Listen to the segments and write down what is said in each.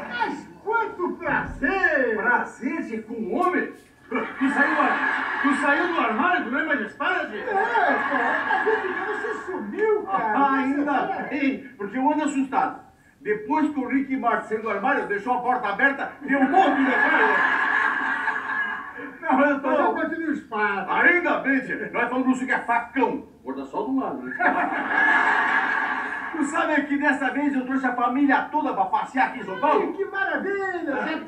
Mas quanto prazer! Prazer, tchê, com um homem? Tu saiu do armário, tu lembra de espada, tchê? Você sumiu, cara. Ainda bem, porque eu ando assustado. Depois que o Rick Martin saiu do armário, deixou a porta aberta, deu um monte de cara. Não, eu tô... Eu continuo espada. Ainda bem, tchê. Nós falamos isso que é facão. Gorda só de um lado, né? Tu sabe que dessa vez eu trouxe a família toda pra passear aqui em São Paulo? Que maravilha! Já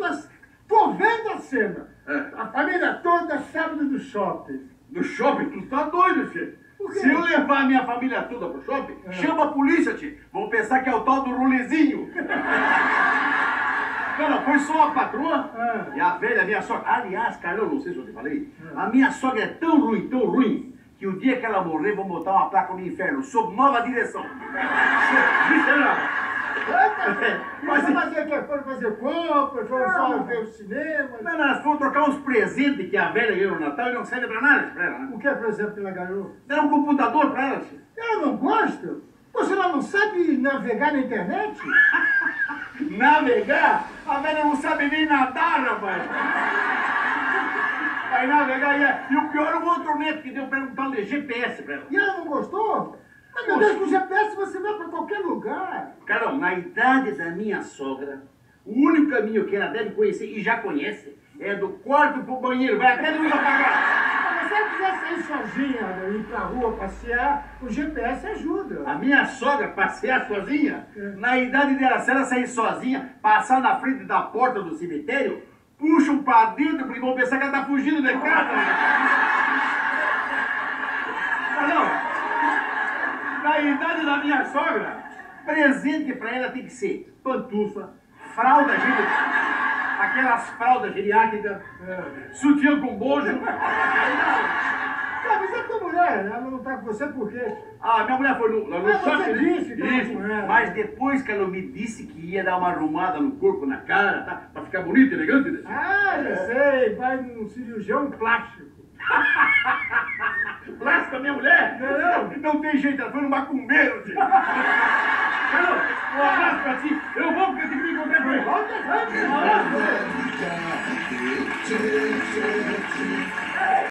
tô vendo a cena. A família toda sábado do shopping. No shopping? Tu tá doido, tchê? Se eu levar a minha família toda pro shopping, chama a polícia, tchê. Vão pensar que é o tal do rolezinho. Não, foi só a patroa e a velha, minha sogra. Aliás, Carol, não sei se eu te falei, a minha sogra é tão ruim, que o dia que ela morrer, vão botar uma placa no inferno, sob nova direção. Mas fazer o quê? Foram fazer compras, foram só ver o cinema? Não, elas foram trocar uns presentes que a velha ganhou no Natal e não serve pra nada pra ela, né? O que, por exemplo, que ela ganhou? Deram um computador pra ela, tchê. Ela não gosta? Você não sabe navegar na internet? Navegar? A velha não sabe nem nadar, rapaz. Vai navegar e o pior é o outro neto que deu pra um tal de GPS pra ela. E ela não gostou? Mas, meu Deus, com o GPS você vai pra qualquer lugar. Carol, na idade da minha sogra, o único caminho que ela deve conhecer, e já conhece, é do quarto pro banheiro. Vai até no apagar. Mas se ela quiser sair sozinha, ir pra rua, passear, o GPS ajuda. A minha sogra passear sozinha? Na idade dela, se ela sair sozinha, passar na frente da porta do cemitério, puxam pra dentro porque vão pensar que ela tá fugindo de casa. Não. Na idade da minha sogra, presente pra ela tem que ser pantufa, fralda geriátrica, aquelas fraldas geriátricas, sutiã com bojo. Mas é tua mulher, ela não tá com você por quê? Ah, minha mulher foi no shopping. Você disse que isso, com ela. mas depois que ela me disse que ia dar uma arrumada no corpo, na cara, tá? Pra ficar bonita, elegante. Né? Ah, já sei, vai num cirurgião plástico. Plástico, minha mulher? Não tem jeito, ela foi no macumbeiro, tio. Carol, um abraço pra ti. Eu vou porque eu tenho que me encontrar com ele. Volta, vai.